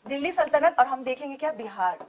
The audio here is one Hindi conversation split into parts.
दिल्ली सल्तनत और हम देखेंगे क्या, बिहार।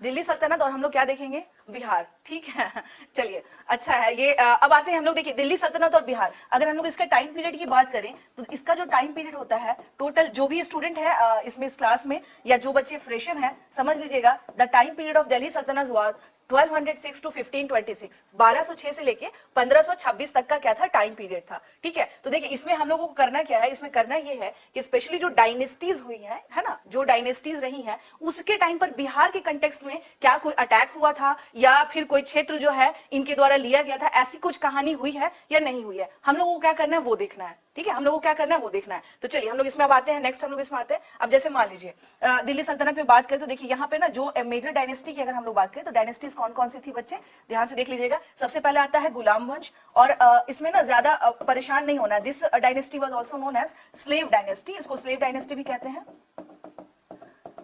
दिल्ली सल्तनत और हम लोग क्या देखेंगे, बिहार, ठीक है। चलिए अच्छा है ये। अब आते हैं हम लोग, देखिए दिल्ली सल्तनत और बिहार, अगर हम लोग इसका टाइम पीरियड की बात करें तो इसका जो टाइम पीरियड होता है टोटल, जो भी स्टूडेंट है इसमें इस क्लास में या जो बच्चे फ्रेशर हैं समझ लीजिएगा, the time period of Delhi सल्तनत वाज 1206 टू 1526, 1206 से लेके 1526 तक का क्या था, टाइम पीरियड था, ठीक है। तो देखिए इसमें हम लोगों को करना क्या है, इसमें करना ये है कि स्पेशली जो डायनेस्टीज हुई है ना, जो डायनेस्टीज रही हैं उसके टाइम पर बिहार के कंटेक्स्ट में क्या कोई अटैक हुआ था या फिर कोई क्षेत्र जो है इनके द्वारा लिया गया था, ऐसी कुछ कहानी हुई है या नहीं हुई है, हम लोगों को क्या करना है वो देखना है, ठीक है। हम लोगों को क्या करना है वो देखना है। तो चलिए हम लोग इसमें अब आते हैं, नेक्स्ट हम लोग इसमें आते हैं। अब जैसे मान लीजिए दिल्ली सल्तनत में बात करें तो देखिए यहाँ पे ना जो मेजर डायनेस्टी की अगर हम लोग बात करें तो डायनेस्टीज कौन कौन सी थी बच्चे, ध्यान से देख लीजिएगा। सबसे पहले आता है गुलाम वंश, और इसमें ना ज्यादा परेशान नहीं होना, this dynasty was also known as slave dynasty, इसको स्लेव डायनेस्टी भी कहते हैं।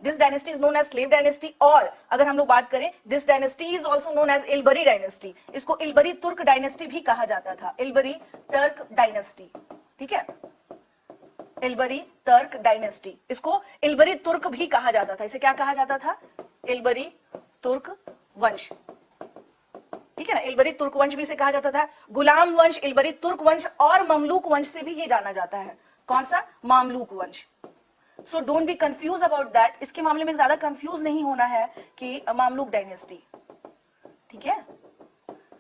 This dynasty is known as slave dynasty, और अगर हम लोग बात करें this dynasty is also known as Ilbari dynasty, इसको इलबरी तुर्क डायनेस्टी भी कहा जाता था, इलबरी तुर्क डायनेस्टी, ठीक है, इलबरी तुर्क डायनेस्टी, इसको इलबरी तुर्क भी कहा जाता था, इसे क्या कहा जाता था, इलबरी तुर्क वंश, ठीक है ना, इलबरी तुर्क वंश भी इसे कहा जाता था। गुलाम वंश, इलबरी तुर्क वंश और ममलूक वंश से भी ये जाना जाता है, कौन सा, मामलूक वंश। So don't be confuse about that, इसके मामले में ज्यादा कंफ्यूज नहीं होना है कि मामलूक डायनेस्टी, ठीक है।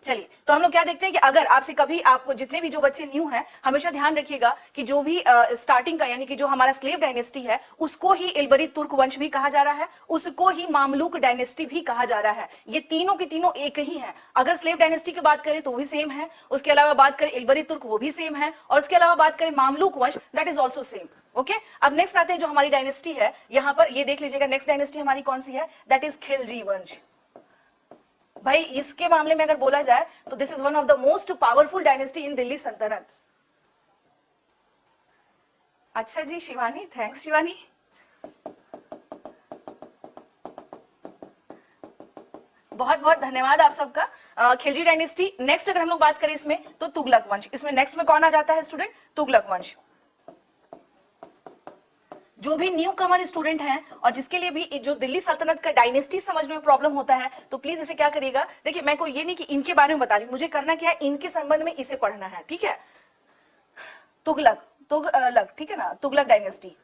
चलिए तो हम लोग क्या देखते हैं कि अगर आपसे कभी, आपको जितने भी जो बच्चे न्यू हैं हमेशा ध्यान रखिएगा कि जो भी स्टार्टिंग का यानी कि जो हमारा स्लेव डायनेस्टी है उसको ही इलबरी तुर्क वंश भी कहा जा रहा है, उसको ही मामलूक डायनेस्टी भी कहा जा रहा है, ये तीनों के तीनों एक ही हैं। अगर स्लेव डायनेस्टी की बात करें तो वो भी सेम है, उसके अलावा बात करें इलबरी तुर्क वो भी सेम है, और उसके अलावा बात करें मामलूक वंश that is also same, okay. अब नेक्स्ट आते हैं जो हमारी डायनेस्टी है, यहाँ पर ये देख लीजिएगा नेक्स्ट डायनेस्टी हमारी कौन सी है, दैट इज खिलजी वंश। भाई इसके मामले में अगर बोला जाए तो this is one of the most powerful dynasty in Delhi सल्तनत। अच्छा जी शिवानी, थैंक्स शिवानी। बहुत बहुत धन्यवाद आप सबका। खिलजी डायनेस्टी। नेक्स्ट अगर हम लोग बात करें इसमें तो तुगलक वंश, इसमें नेक्स्ट में कौन आ जाता है स्टूडेंट, तुगलक वंश। जो भी न्यू कमर स्टूडेंट हैं और जिसके लिए भी जो दिल्ली सल्तनत का डायनेस्टी समझने में प्रॉब्लम होता है तो प्लीज इसे क्या करिएगा, देखिए मैं कोई ये नहीं कि इनके बारे में बता रही हूं, मुझे करना क्या है, इनके संबंध में इसे पढ़ना है, ठीक है। तुगलक, तुगलक, ठीक है ना, तुगलक डायनेस्टी।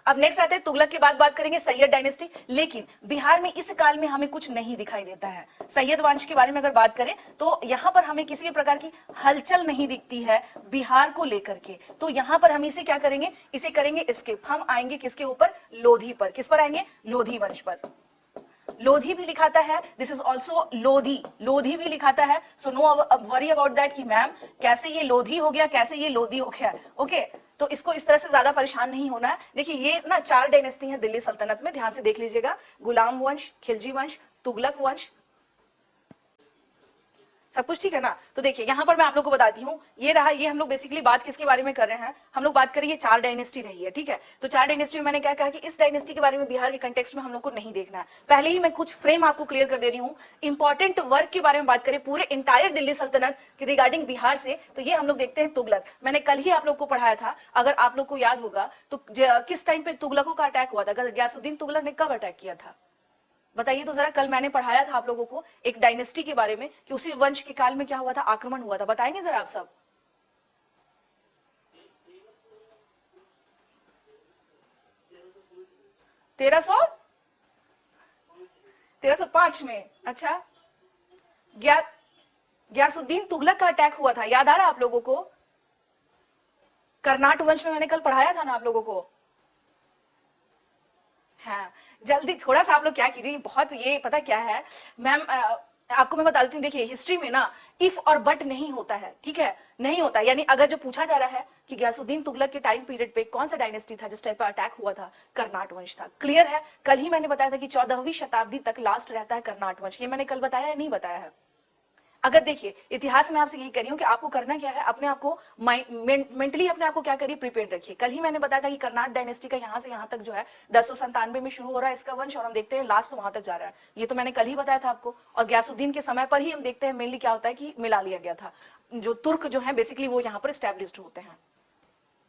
अब नेक्स्ट आते हैं तुगलक के बाद बात करेंगे सैयद डायनेस्टी, लेकिन बिहार में इस काल में हमें कुछ नहीं दिखाई देता है। सैयद वंश के बारे में अगर बात करें तो यहाँ पर हमें किसी भी प्रकार की हलचल नहीं दिखती है बिहार को लेकर के, तो यहाँ पर हम इसे क्या करेंगे, इसे करेंगे स्किप, हम आएंगे किसके ऊपर, लोधी पर। किस पर आएंगे, लोधी वंश पर। लोधी भी लिखाता है, this is also Lodhi, Lodhi भी लिखाता है, so no worry about that कि मैम कैसे ये लोधी हो गया, कैसे ये लोधी हो गया, ओके। तो इसको इस तरह से ज्यादा परेशान नहीं होना है। देखिए ये ना 4 डायनेस्टी है दिल्ली सल्तनत में, ध्यान से देख लीजिएगा, गुलाम वंश, खिलजी वंश, तुगलक वंश, सब कुछ ठीक है ना। तो देखिए यहाँ पर मैं आप लोग को बताती हूँ, ये रहा, ये हम लोग बेसिकली बात किसके बारे में कर रहे हैं, हम लोग बात करेंगे 4 डायनेस्टी रही है, ठीक है। तो 4 डायनेस्टी में मैंने क्या कहा कि इस डायनेस्टी के बारे में बिहार के कंटेक्स्ट में हम लोग को नहीं देखना है, पहले ही मैं कुछ फ्रेम आपको क्लियर कर दे रही हूँ। इंपॉर्टेंट वर्क के बारे में बात करें पूरे इंटायर दिल्ली सल्तनत रिगार्डिंग बिहार से, तो ये हम लोग देखते हैं तुगलक। मैंने कल ही आप लोग को पढ़ाया था, अगर आप लोग को याद होगा तो किस टाइम पे तुगलकों का अटैक हुआ था, गयासुद्दीन तुगलक ने कब अटैक किया था बताइए तो जरा। कल मैंने पढ़ाया था आप लोगों को एक डायनेस्टी के बारे में कि उसी वंश के काल में क्या हुआ था, आक्रमण हुआ था, बताएंगे जरा आप सब। 1305 में, अच्छा। गयासुद्दीन तुगलक का अटैक हुआ था, याद आ रहा है आप लोगों को, कर्नाट वंश में मैंने कल पढ़ाया था ना आप लोगों को। हाँ जल्दी थोड़ा सा आप लोग क्या कीजिए, बहुत ये पता क्या है मैम, आपको मैं बता देती हूँ, देखिए हिस्ट्री में ना इफ और बट नहीं होता है, ठीक है, नहीं होता। यानी अगर जो पूछा जा रहा है कि गयासुद्दीन तुगलक के टाइम पीरियड पे कौन सा डायनेस्टी था जिस टाइप का अटैक हुआ था, कर्नाट वंश था, क्लियर है। कल ही मैंने बताया था कि 14वीं शताब्दी तक लास्ट रहता है कर्नाट वंश, ये मैंने कल बताया है नहीं बताया है। अगर देखिए इतिहास में आपसे यही कह रही हूँ कि आपको करना क्या है, अपने आप को मेंटली अपने आप को क्या करिए, प्रिपेयर रखिए। कल ही मैंने बताया था कि कर्नाट डायनेस्टी का यहाँ से यहाँ तक जो है 1097 में शुरू हो रहा है इसका वंश, और हम देखते हैं लास्ट वहां तक जा रहा है, ये तो मैंने कल ही बताया था आपको। और गयासुद्दीन के समय पर ही हम देखते हैं मेनली क्या होता है कि मिला लिया गया था। जो तुर्क जो है बेसिकली वो यहाँ पर स्टैब्लिश्ड होते हैं।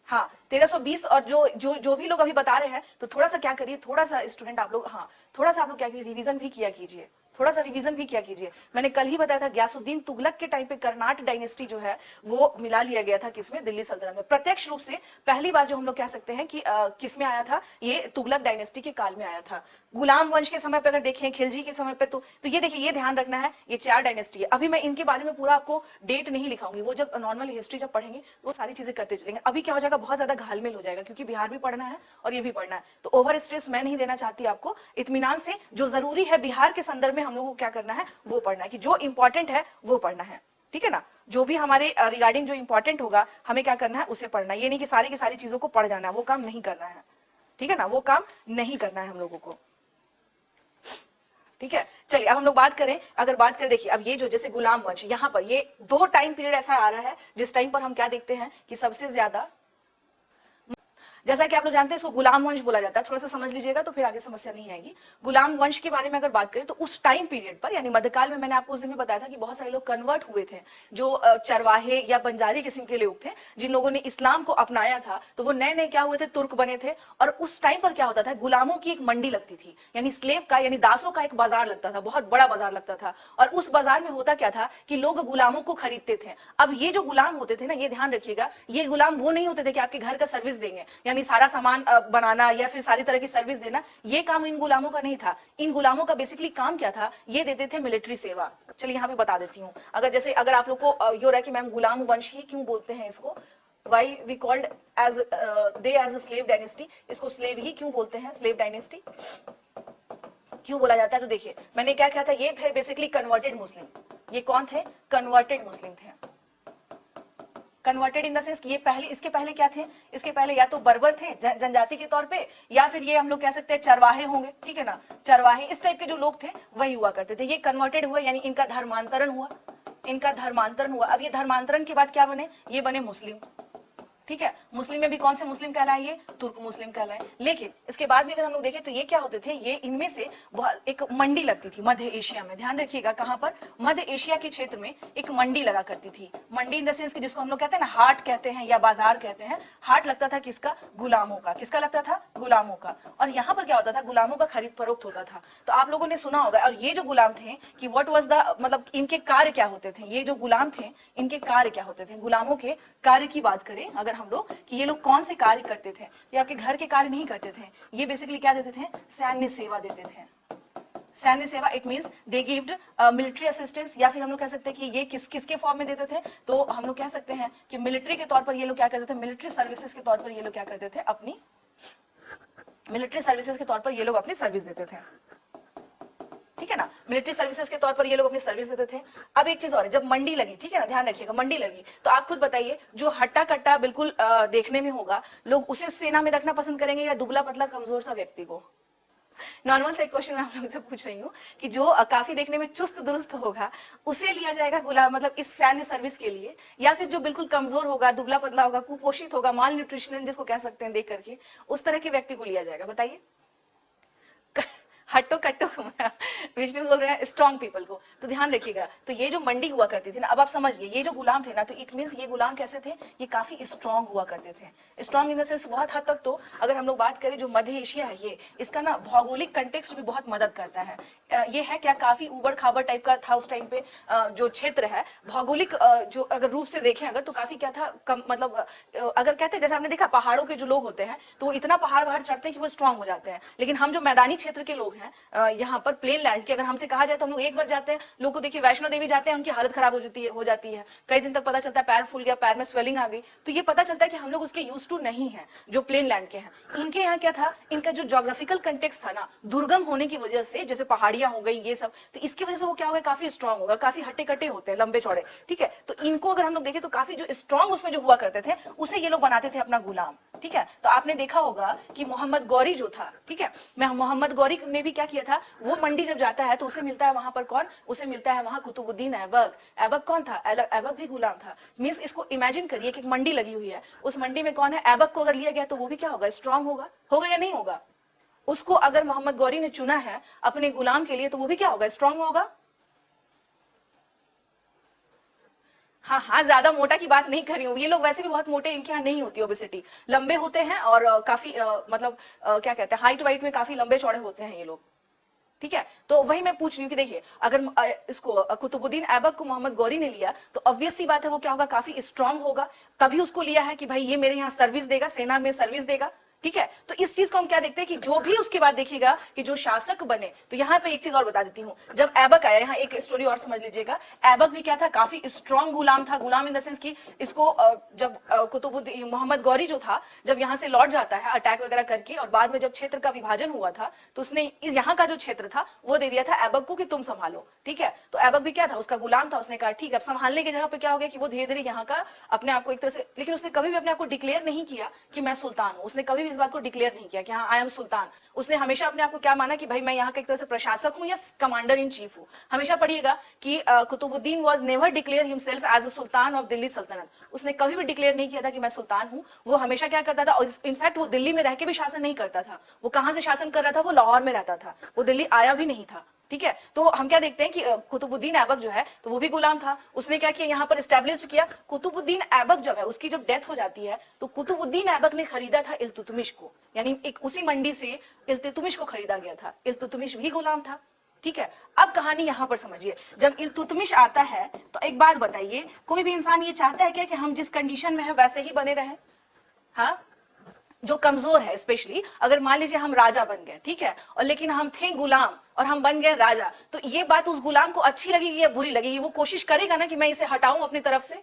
हाँ 1320। और जो भी लोग अभी बता रहे हैं तो थोड़ा सा क्या करिए, थोड़ा सा स्टूडेंट आप लोग, हाँ थोड़ा सा आप लोग क्या कीजिए, रिवीजन भी किया कीजिए, थोड़ा सा रिवीजन भी किया कीजिए। मैंने कल ही बताया था गयासुद्दीन तुगलक के टाइम पे कर्नाट डायनेस्टी जो है वो मिला लिया गया था किसमें, दिल्ली सल्तनत में। प्रत्यक्ष रूप से पहली बार जो हम लोग कह सकते हैं कि किसमें आया था, ये तुगलक डायनेस्टी के काल में आया था। गुलाम वंश के समय पे अगर देखें, खिलजी के समय पे, तो ये देखिए, ये ध्यान रखना है, ये 4 डायनेस्टी है। अभी मैं इनके बारे में पूरा आपको डेट नहीं लिखाऊंगी, वो जब नॉर्मल हिस्ट्री जब पढ़ेंगे वो सारी चीजें करते चलेंगे। अभी क्या हो जाएगा, बहुत ज्यादा घालमेल हो जाएगा, क्योंकि बिहार भी पढ़ना है और ये भी पढ़ना है, तो ओवर स्ट्रेस मैं नहीं देना चाहती आपको। इत्मीनान से जो जरूरी है बिहार के संदर्भ में हम लोगों को क्या करना है, वो पढ़ना है, कि जो इंपॉर्टेंट है वो पढ़ना है, ठीक है ना। जो भी हमारे रिगार्डिंग जो इंपॉर्टेंट होगा हमें क्या करना है, उसे पढ़ना है। ये नहीं कि सारी की सारी चीजों को पढ़ जाना है, वो काम नहीं करना है, ठीक है ना, वो काम नहीं करना है हम लोगों को, ठीक है। चलिए अब हम लोग बात करें, अगर बात करें, देखिए अब ये जो जैसे गुलाम वंश, यहाँ पर ये 2 टाइम पीरियड ऐसा आ रहा है जिस टाइम पर हम क्या देखते हैं कि सबसे ज्यादा, जैसा कि आप लोग जानते हैं इसको गुलाम वंश बोला जाता है, थोड़ा सा समझ लीजिएगा तो फिर आगे समस्या नहीं आएगी। गुलाम वंश के बारे में अगर बात करें तो उस टाइम पीरियड पर, यानी मध्यकाल में, मैंने आपको उस दिन में बताया था कि बहुत सारे लोग कन्वर्ट हुए थे, जो चरवाहे या बंजारी किस्म के लोग थे, जिन लोगों ने इस्लाम को अपनाया था, तो वो नए नए क्या हुए थे, तुर्क बने थे। और उस टाइम पर क्या होता था, गुलामों की एक मंडी लगती थी, यानी स्लेव का, यानी दासों का एक बाजार लगता था, बहुत बड़ा बाजार लगता था। और उस बाजार में होता क्या था कि लोग गुलामों को खरीदते थे। अब ये जो गुलाम होते थे ना, ये ध्यान रखिएगा, ये गुलाम वो नहीं होते थे कि आपके घर का सर्विस देंगे, यानी सारा सामान बनाना या फिर सारी तरह की सर्विस देना, ये काम इन गुलामों का नहीं था। इन गुलामों का बेसिकली काम क्या था, ये देते थे मिलिट्री सेवा। चलिए यहाँ पे बता देती हूँ, अगर आप लोग को ये हो रहा है कि मैम गुलाम वंश ही क्यों बोलते हैं इसको, why we called as they as a slave dynasty, इसको स्लेव ही क्यों बोलते हैं, स्लेव डायनेस्टी क्यों बोला जाता है। तो देखिए मैंने क्या कहा था, ये थे बेसिकली कन्वर्टेड मुस्लिम। ये कौन थे, कन्वर्टेड मुस्लिम थे। कन्वर्टेड इन द सेंस कि ये पहले, इसके पहले क्या थे, इसके पहले या तो बर्बर थे जनजाति के तौर पे, या फिर ये हम लोग कह सकते हैं चरवाहे होंगे, ठीक है ना, चरवाहे, इस टाइप के जो लोग थे वही हुआ करते थे। ये कन्वर्टेड हुआ, यानी इनका धर्मांतरण हुआ, इनका धर्मांतरण हुआ। अब ये धर्मांतरण के बाद क्या बने, ये बने मुस्लिम, ठीक है। मुस्लिम में भी कौन से मुस्लिम कहलाए, ये तुर्क मुस्लिम कहलाए। लेकिन इसके बाद भी अगर हम लोग देखें तो ये क्या होते थे, ये इनमें से एक मंडी लगती थी मध्य एशिया में, ध्यान रखिएगा कहां पर, मध्य एशिया के क्षेत्र में एक मंडी लगा करती थी। मंडी इन द सेंस कि जिसको हम लोग कहते हैं ना हाट कहते हैं या बाजार कहते हैं। हाट लगता था किसका, गुलामों का। किसका लगता था, गुलामों का। और यहाँ पर क्या होता था, गुलामों का खरीद फरोख्त होता था। तो आप लोगों ने सुना होगा, और ये जो गुलाम थे कि व्हाट वाज द, मतलब इनके कार्य क्या होते थे, ये जो गुलाम थे इनके कार्य क्या होते थे। गुलामों के कार्य की बात करें अगर हम लोग, कि ये लोग कौन से कार्य करते थे, ये आपके घर के कार्य नहीं करते थे, ये बेसिकली क्या देते थे, सैन्य सेवा देते थे। सैन्य सेवा, it means they gived military assistance, या फिर हम लोग कह सकते हैं कि ये किसके फॉर्म में देते थे, तो हम लोग कह सकते हैं कि मिलिट्री के तौर पर ये लोग क्या करते थे, मिलिट्री सर्विसेज के तौर पर ये लोग क्या करते थे, अपनी मिलिट्री सर्विसेज के तौर पर ये लोग अपनी सर्विस देते थे, ठीक है ना। मिलिट्री सर्विसेज के तौर पर ये लोग अपनी सर्विस देते थे। अब एक चीज और है, जब मंडी लगी, ठीक है ना, ध्यान रखिएगा, मंडी लगी तो आप खुद बताइए, जो हट्टा कट्टा बिल्कुल देखने में होगा, लोग उसे सेना में रखना पसंद करेंगे या दुबला पतला कमजोर सा व्यक्ति को। नॉर्मल सा एक क्वेश्चन आप लोगों से पूछ रही हूँ कि जो काफी देखने में चुस्त दुरुस्त होगा उसे लिया जाएगा गुलाम, मतलब इस सैन्य सर्विस के लिए, या फिर जो बिल्कुल कमजोर होगा, दुबला पतला होगा, कुपोषित होगा, माल न्यूट्रिशन जिसको कह सकते हैं देख करके, उस तरह के व्यक्ति को लिया जाएगा, बताइए। हट्टो कट्टो विष्णु बोल रहे हैं स्ट्रॉन्ग पीपल को। तो ध्यान रखिएगा, तो ये जो मंडी हुआ करती थी ना, अब आप समझिए, ये जो गुलाम थे ना, तो इट मींस ये गुलाम कैसे थे, ये काफी स्ट्रॉन्ग हुआ करते थे। स्ट्रॉन्ग इन द सेंस बहुत हद तक, तो अगर हम लोग बात करें जो मध्य एशिया है, ये इसका ना भौगोलिक कंटेक्स्ट भी बहुत मदद करता है। ये है क्या, काफी उबड़ खाबड़ टाइप का था उस टाइम पे जो क्षेत्र है, भौगोलिक जो अगर रूप से देखें अगर, तो काफी क्या था, कम, मतलब अगर कहते हैं, जैसे आपने देखा पहाड़ों के जो लोग होते हैं तो वो इतना पहाड़ वहाड़ चढ़ते हैं कि वो स्ट्रांग हो जाते हैं। लेकिन हम जो मैदानी क्षेत्र के लोग हैं, यहाँ पर प्लेन लैंड के, अगर हमसे कहा जाए तो हम लोग एक बार जाते हैं, लोग को देखिए वैष्णो देवी जाते हैं, उनकी हालत खराब हो जाती है, कई दिन तक पता चलता है पैर फूल गया, पैर में स्वेलिंग आ गई, तो ये पता चलता है कि हम लोग उसके यूज टू नहीं है, जो प्लेन लैंड के हैं। इनके यहाँ क्या था, इनका जो जोग्राफिकल कंटेक्स्ट था ना, दुर्गम होने की वजह से, जैसे पहाड़ियां हो गई ये सब, तो इसकी वजह से वो क्या होगा, काफी स्ट्रांग होगा, काफी हट्टे कट्टे होते हैं, लंबे चौड़े, ठीक है। तो इनको अगर हम लोग देखें तो काफी जो स्ट्रांग उसमें जो हुआ करते थे, उसे ये लोग बनाते थे अपना गुलाम, ठीक है। तो आपने देखा होगा कि मोहम्मद गौरी जो था, ठीक है, मोहम्मद गौरी ने भी क्या किया था, वो मंडी जब जाता है तो उसे मिलता है वहां पर कौन, उसे मिलता है वहां कुतुबुद्दीन ऐबक। ऐबक कौन था, ऐबक भी गुलाम था। मींस इसको इमेजिन करिए कि एक मंडी लगी हुई है, उस मंडी में कौन है, ऐबक को अगर लिया गया तो वो भी क्या होगा, स्ट्रांग होगा या नहीं होगा। उसको अगर मोहम्मद गौरी ने चुना है अपने गुलाम के लिए तो वो भी क्या होगा, स्ट्रांग होगा। हाँ हाँ, ज्यादा मोटा की बात नहीं कर रही हूँ, ये लोग वैसे भी बहुत मोटे, इनके यहाँ नहीं होती ओबेसिटी, लंबे होते हैं और काफी मतलब क्या कहते हैं, हाइट वाइट में काफी लंबे चौड़े होते हैं ये लोग। ठीक है, तो वही मैं पूछ रही हूँ कि देखिए अगर इसको कुतुबुद्दीन ऐबक को मोहम्मद गौरी ने लिया तो ऑब्वियस सी बात है वो क्या होगा, काफी स्ट्रांग होगा, तभी उसको लिया है कि भाई ये मेरे यहाँ सर्विस देगा, सेना में सर्विस देगा। ठीक है, तो इस चीज को हम क्या देखते हैं कि जो भी उसके बाद देखिएगा कि जो शासक बने, तो यहाँ पे एक चीज और बता देती हूँ, जब ऐबक आया, यहाँ एक स्टोरी और समझ लीजिएगा, ऐबक भी क्या था, काफी स्ट्रांग गुलाम था, गुलाम इन द सेंस कि इसको जब कुतुबुद्दीन मोहम्मद गौरी जो था, जब यहाँ से लौट जाता है अटैक वगैरह करके, और बाद में जब क्षेत्र का विभाजन हुआ था तो उसने इस यहाँ का जो क्षेत्र था वो दे दिया था ऐबक को कि तुम संभालो। ठीक है, तो ऐबक भी क्या था, उसका गुलाम था, उसने कहा ठीक है। अब संभालने की जगह पे क्या हो गया कि वो धीरे धीरे यहाँ का अपने आप को एक तरह से, लेकिन उसने कभी भी अपने आप को डिक्लेयर नहीं किया कि मैं सुल्तान हूँ, उसने कभी भी इस बात को डिक्लेयर नहीं किया कि हाँ आई एम सुल्तान। उसने हमेशा अपने आप को क्या माना कि भाई मैं यहाँ का एक तरह से प्रशासक हूँ या कमांडर इन चीफ हूँ। हमेशा पढ़िएगा कि Qutubuddin was never declare himself as a sultan of Delhi सल्तनत, उसने कभी भी डिक्लेयर नहीं किया था कि मैं सुल्तान हूँ। वो हमेशा क्या करता था, और इनफैक्ट वो दिल्ली में रह के भी शासन नहीं करता था, वो कहाँ से शासन कर रहा था, वो लाहौर में रहता था, वो दिल्ली आया भी नहीं था। ठीक है, तो हम क्या देखते हैं कि कुतुबुद्दीन ऐबक जो है तो वो भी गुलाम था, उसने क्या किया, यहाँ पर एस्टेब्लिश किया। कुतुबुद्दीन ऐबक जब है, उसकी जब डेथ हो जाती है तो कुतुबुद्दीन ऐबक ने खरीदा था इल्तुतमिश को, यानी एक उसी मंडी से इल्तुतमिश को खरीदा गया था, इल्तुतमिश भी गुलाम था। ठीक है, अब कहानी यहां पर समझिए, जब इल्तुतमिश आता है तो एक बात बताइए, कोई भी इंसान ये चाहता है क्या कि हम जिस कंडीशन में है वैसे ही बने रहे? हाँ, जो कमजोर है, स्पेशली अगर मान लीजिए हम राजा बन गए, ठीक है, और लेकिन हम थे गुलाम और हम बन गए राजा, तो ये बात उस गुलाम को अच्छी लगेगी या बुरी लगेगी? वो कोशिश करेगा ना कि मैं इसे हटाऊं अपनी तरफ से,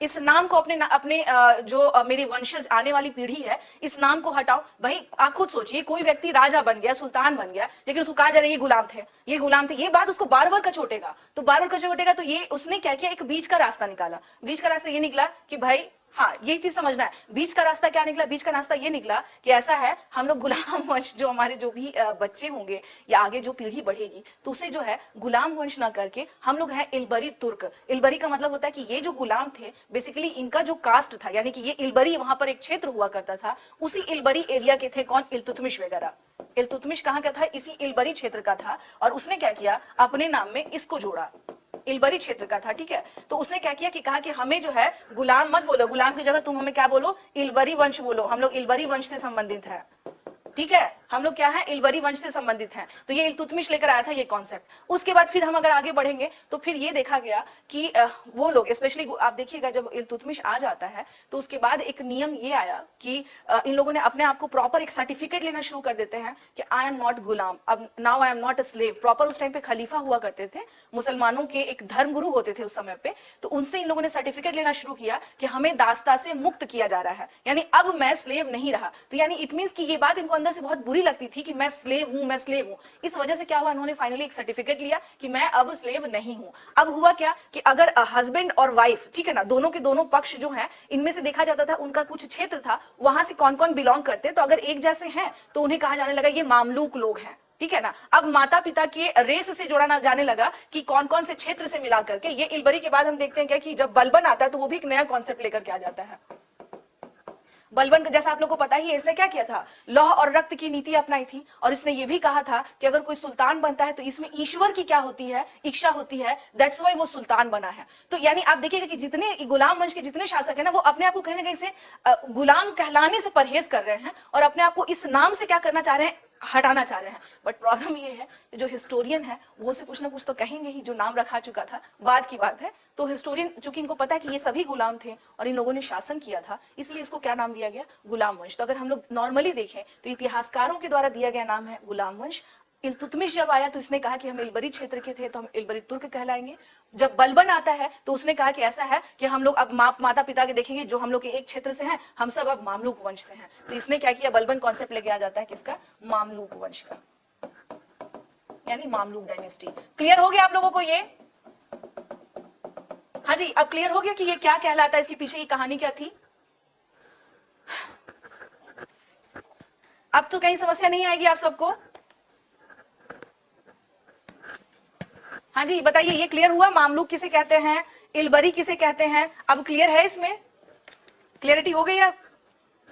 इस नाम को अपने जो मेरी वंशज आने वाली पीढ़ी है, इस नाम को हटाओ। भाई आप खुद सोचिए, कोई व्यक्ति राजा बन गया, सुल्तान बन गया, लेकिन उसको कहा जा रहा है ये गुलाम थे, ये गुलाम थे, ये बात उसको बार बार कचोटेगा, तो बार बार कचोटेगा, तो ये उसने क्या किया, एक बीच का रास्ता निकाला। बीच का रास्ता ये निकला कि भाई हाँ, ये चीज समझना है, बीच का रास्ता क्या निकला, बीच का रास्ता ये निकला कि ऐसा है, हम लोग गुलाम वंश, जो हमारे जो भी बच्चे होंगे या आगे जो पीढ़ी बढ़ेगी, तो उसे जो है गुलाम वंश ना करके हम लोग हैं इलबरी तुर्क। इलबरी का मतलब होता है कि ये जो गुलाम थे, बेसिकली इनका जो कास्ट था, यानी कि ये इलबरी, वहां पर एक क्षेत्र हुआ करता था, उसी इलबरी एरिया के थे कौन, इल्तुतमिश वगैरह। इल्तुतमिश कहाँ का था, इसी इलबरी क्षेत्र का था, और उसने क्या किया, अपने नाम में इसको जोड़ा, इलबरी क्षेत्र का था। ठीक है, तो उसने क्या किया कि कहा कि हमें जो है गुलाम मत बोलो, गुलाम की जगह तुम हमें क्या बोलो, इलबरी वंश बोलो, हम लोग इलबरी वंश से संबंधित है। ठीक है, हम लोग क्या है, इलबरी वंश से संबंधित हैं। तो ये इल्तुतमिश लेकर आया था ये कॉन्सेप्ट। उसके बाद फिर हम अगर आगे बढ़ेंगे तो फिर ये देखा गया कि वो लोग, स्पेशली आप देखिएगा जब इल्तुतमिश आ जाता है तो उसके बाद एक नियम ये आया कि इन लोगों ने अपने आप को प्रॉपर एक सर्टिफिकेट लेना शुरू कर देते हैं कि आई एम नॉट गुलाम, अब now I am not a slave. Proper उस टाइम पे खलीफा हुआ करते थे, मुसलमानों के एक धर्म गुरु होते थे उस समय पे, तो उनसे इन लोगों ने सर्टिफिकेट लेना शुरू किया कि हमें दास्ता से मुक्त किया जा रहा है, यानी अब मैं स्लेव नहीं रहा। तो यानी इट मींस कि ये बात इनको अंदर से बहुत बुरी लगती थी कि मैं स्लेव हूं, मैं स्लेव हूं। इस वजह से क्या हुआ, इन्होंने फाइनली एक सर्टिफिकेट लिया कि मैं अब स्लेव नहीं हूं। अब हुआ क्या कि अगर हस्बैंड और वाइफ, ठीक है ना, दोनों के दोनों पक्ष जो हैं, इनमें से देखा जाता था उनका कुछ क्षेत्र था, वहां से कौन कौन बिलोंग करते, तो अगर एक जैसे हैं तो उन्हें कहा जाने लगा ये मामलूक लोग हैं। ठीक है ना, अब माता पिता के रेस से जोड़ा ना जाने लगा कि कौन कौन से क्षेत्र से मिला करके। ये इलबरी के बाद हम देखते हैं क्या कि जब बलबन आता है तो वो भी एक नया कॉन्सेप्ट लेकर के आ जाता है। बलबन का जैसा आप लोगों को पता ही है, इसने क्या किया था, लौह और रक्त की नीति अपनाई थी, और इसने ये भी कहा था कि अगर कोई सुल्तान बनता है तो इसमें ईश्वर की क्या होती है, इच्छा होती है, दैट्स व्हाई वो सुल्तान बना है। तो यानी आप देखिएगा कि जितने गुलाम वंश के जितने शासक है ना, वो अपने आप को कहीं ना कहीं से गुलाम कहलाने से परहेज कर रहे हैं और अपने आप को इस नाम से क्या करना चाह रहे हैं, हटाना चाह रहे हैं। बट प्रॉब्लम ये है कि जो हिस्टोरियन है वो से कुछ ना कुछ तो कहेंगे ही, जो नाम रखा चुका था बाद की बात है। तो हिस्टोरियन, चूंकि इनको पता है कि ये सभी गुलाम थे और इन लोगों ने शासन किया था, इसलिए इसको क्या नाम दिया गया, गुलाम वंश। तो अगर हम लोग नॉर्मली देखें तो इतिहासकारों के द्वारा दिया गया नाम है गुलाम वंश। इल्तुतमिश जब आया तो इसने कहा कि हम इलबरी क्षेत्र के थे तो हम इलबरी तुर्क कहलाएंगे। जब बलबन आता है तो उसने कहा कि ऐसा है कि हम लोग अब माता पिता के देखेंगे जो हम लोग के एक क्षेत्र से हैं, हम सब अब मामलूक वंश से हैं। तो इसने क्या किया, बलबन कॉन्सेप्ट लेके आ जाता है किसका, मामलूक वंश का, यानी मामलूक डायनेस्टी। क्लियर हो गया आप लोगों को ये? हाँ जी, अब क्लियर हो गया कि ये क्या कहलाता है, इसके पीछे की कहानी क्या थी? अब तो कहीं समस्या नहीं आएगी आप सबको? हाँ जी बताइए, ये क्लियर हुआ, मामलूक किसे कहते हैं, इलबरी किसे कहते हैं? अब क्लियर है, इसमें क्लियरिटी हो गई अब?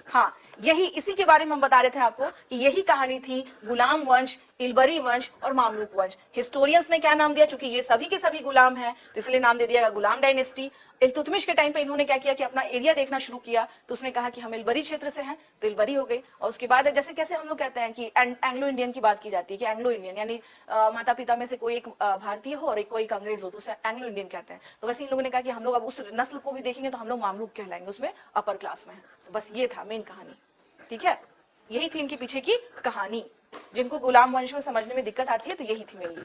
हाँ, यही इसी के बारे में हम बता रहे थे आपको कि यही कहानी थी गुलाम वंश, इलबरी वंश और मामलुक वंश। हिस्टोरियंस ने क्या नाम दिया, चूंकि ये सभी के सभी गुलाम हैं तो इसलिए नाम दे दिया गुलाम डायनेस्टी। इल्तुतमिश के टाइम पे इन्होंने क्या किया कि अपना एरिया देखना शुरू किया, तो उसने कहा कि हम इलबरी क्षेत्र से हैं तो इलबरी हो गई। और उसके बाद जैसे कैसे हम लोग कहते हैं कि एंग्लो इंडियन की बात की जाती है कि एंग्लो इंडियन यानी माता पिता में से कोई एक भारतीय हो और एक कोई अंग्रेज हो तो उसे एंग्लो इंडियन कहते हैं। तो वैसे इन लोगों ने कहा कि हम लोग अब उस नस्ल को भी देखेंगे तो हम लोग मामलुक कहलाएंगे, उसमें अपर क्लास में है। तो बस ये था मेन कहानी, ठीक है। यही थी इनके पीछे की कहानी। जिनको गुलाम वंश में समझने में दिक्कत आती है तो यही थी मेनली।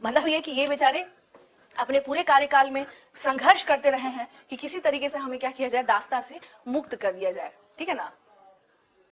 मतलब ये कि ये बेचारे अपने पूरे कार्यकाल में संघर्ष करते रहे हैं कि किसी तरीके से हमें क्या किया जाए, दास्ता से मुक्त कर दिया जाए, ठीक है ना।